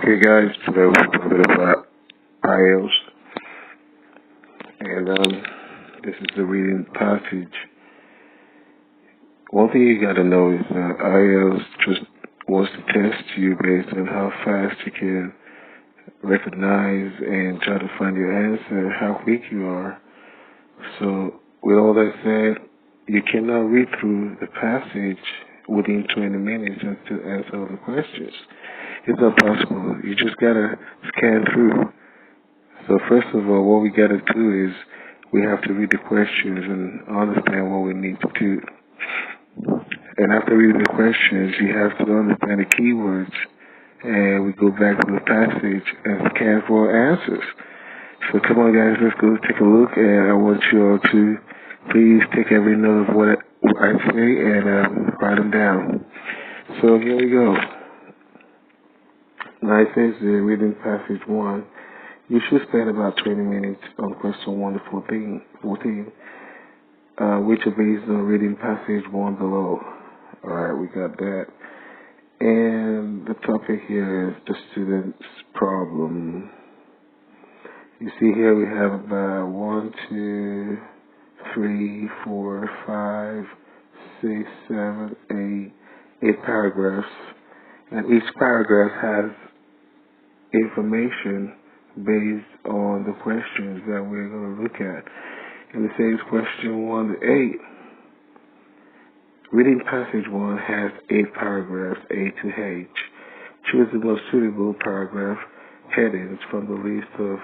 Okay, guys, today we're talking a bit about Ielts, and this is the reading passage. One thing you got to know is that Ielts just wants to test you based on how fast you can recognize and try to find your answer, how quick you are. So, with all that said, you cannot read through the passage within 20 minutes and still answer all the questions. It's not possible. You just gotta scan through. So first of all, what we gotta do is we have to read the questions and understand what we need to do. And after reading the questions, you have to understand the keywords. And we go back to the passage and scan for answers. So come on, guys, let's go take a look. And I want you all to please take every note of what I say and write them down. So here we go. Now it says reading passage 1. You should spend about 20 minutes on question 1 to 14, which are based on reading passage 1 below. Alright, we got that. And the topic here is the student's problem. You see here we have about 1, 2, 3, 4, 5, 6, 7, 8 paragraphs. And each paragraph has information based on the questions that we're going to look at. And it says question 1 to 8. Reading passage 1 has 8 paragraphs, A to H. Choose the most suitable paragraph headings from the list of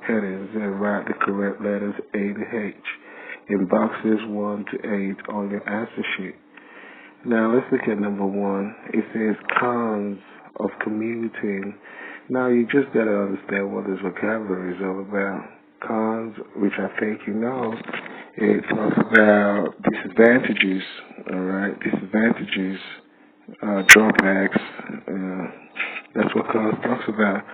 headings and write the correct letters A to H in boxes 1 to 8 on your answer sheet. Now let's look at number 1. It says cons of commuting. Now you just got to understand what this vocabulary is all about. Cons, which I think you know, it talks about disadvantages, alright, disadvantages, drawbacks, that's what cons talks about.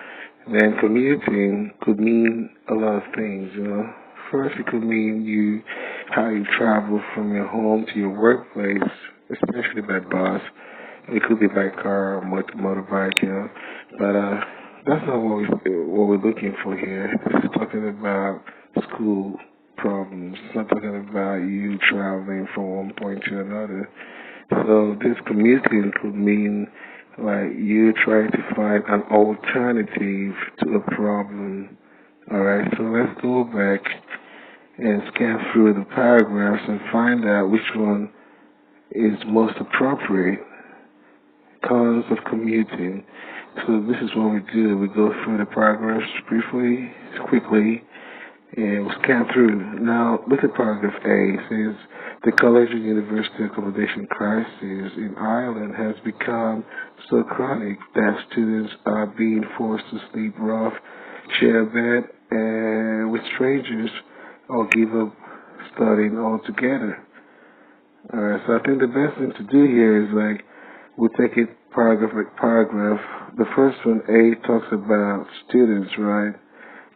Then commuting could mean a lot of things, you know. First, it could mean how you travel from your home to your workplace, especially by bus. It could be by car or motorbike, you know. But that's not what we're looking for here. This is talking about school problems. It's not talking about you traveling from one point to another. So this commuting could mean like you trying to find an alternative to a problem. Alright, so let's go back and scan through the paragraphs and find out which one is most appropriate. Cons of commuting. So this is what we do. We go through the paragraphs briefly, quickly, and we'll scan through. Now, look at paragraph A. It says, the college and university accommodation crisis in Ireland has become so chronic that students are being forced to sleep rough, share a bed with strangers, or give up studying altogether. Alright, so I think the best thing to do here is like, we'll take it paragraph by paragraph. The first one, A, talks about students, right?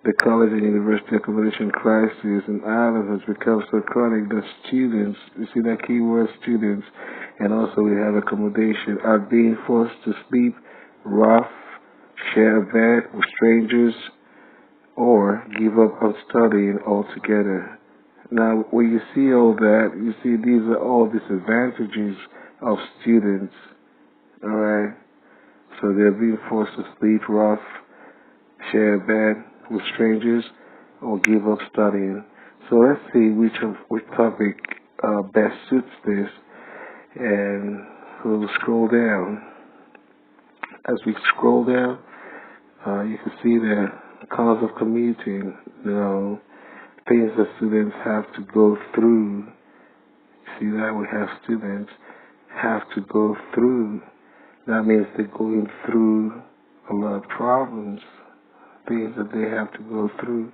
The college and university accommodation crisis in Ireland has become so chronic that students, you see that keyword, students, and also we have accommodation, are being forced to sleep rough, share a bed with strangers, or give up on studying altogether. Now, when you see all that, you see these are all disadvantages of students. Alright, so they're being forced to sleep rough, share a bed with strangers, or give up studying. So let's see which topic best suits this, and we'll scroll down. As we scroll down, you can see the cause of commuting, you know, things that students have to go through. See that we have students have to go through. That means they're going through a lot of problems, things that they have to go through.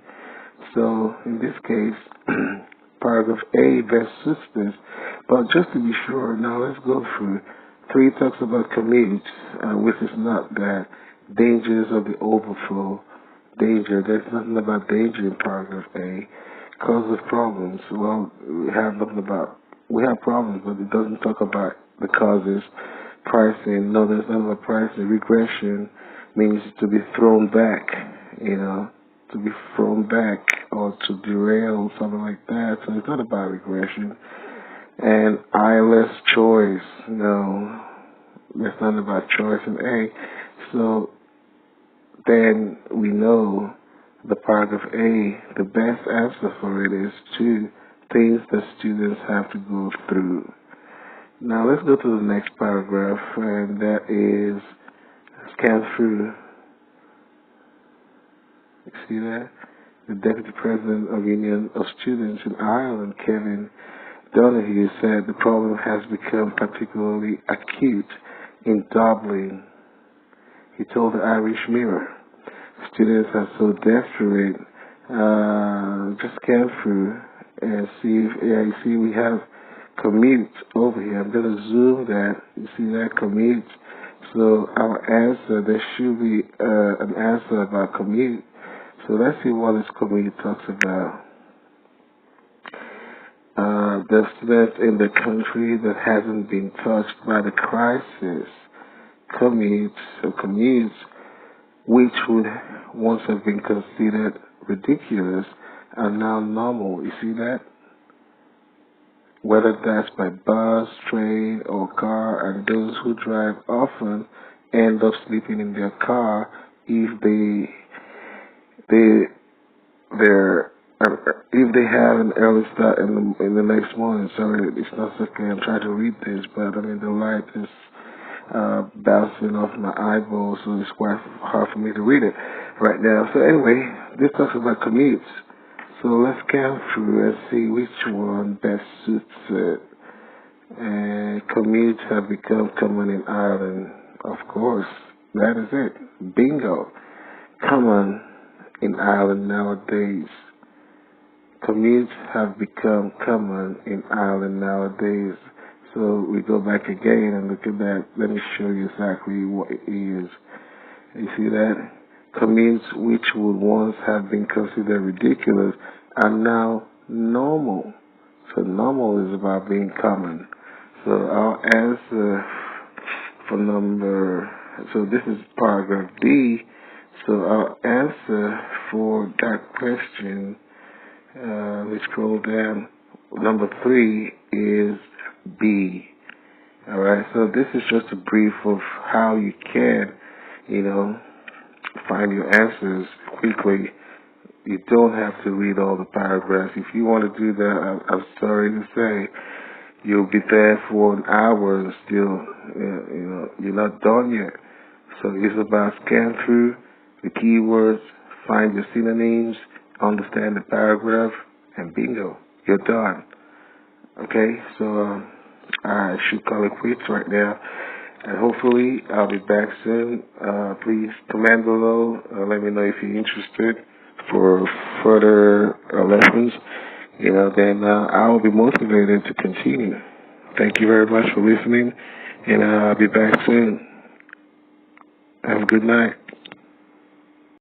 So in this case, paragraph A best suits this. But just to be sure, now let's go through. 3 talks about commute, which is not that. Dangers of the overflow. Danger, there's nothing about danger in paragraph A. Cause of problems. Well, we have problems, but it doesn't talk about the causes. Pricing, no, there's none about pricing. Regression, means to be thrown back, to be thrown back or to derail, something like that. So it's not about regression. And I-less choice, no, it's not about choice in A. So then we know the paragraph A, the best answer for it is 2 things that students have to go through. Now let's go to the next paragraph, and that is scan through. You see that? The Deputy President of Union of Students in Ireland, Kevin Donahue, said the problem has become particularly acute in Dublin. He told the Irish Mirror, students are so desperate. Just scan through and see if, you see we have commute over here. I'm going to zoom that. You see that commute? So our answer, there should be an answer about commute. So let's see what this commute talks about. The students in the country that hasn't been touched by the crisis commutes which would once have been considered ridiculous are now normal. You see that? Whether that's by bus, train, or car, and those who drive often end up sleeping in their car if if they have an early start in the next morning. Sorry, it's not okay. I'm trying to read this, but I mean the light is bouncing off my eyeballs, so it's quite hard for me to read it right now. So anyway, this talks about commutes. So let's scan through and see which one best suits it. And commutes have become common in Ireland. Of course, that is it. Bingo. Common in Ireland nowadays. Commutes have become common in Ireland nowadays. So we go back again and look at that. Let me show you exactly what it is. You see that? Commutes which would once have been considered ridiculous are now normal. So normal is about being common. So our answer so this is paragraph B. So our answer for that question, let's scroll down. Number 3 is B. Alright, so this is just a brief of how you can, find your answers quickly. You don't have to read all the paragraphs. If you want to do that, I'm sorry to say, you'll be there for an hour and still, you're not done yet. So it's about scan through the keywords, find your synonyms, understand the paragraph, and bingo, you're done. Okay, so I should call it quits right now. And hopefully I'll be back soon. Please comment below. Let me know if you're interested for further lessons. Then I'll be motivated to continue. Thank you very much for listening, and I'll be back soon. Have a good night.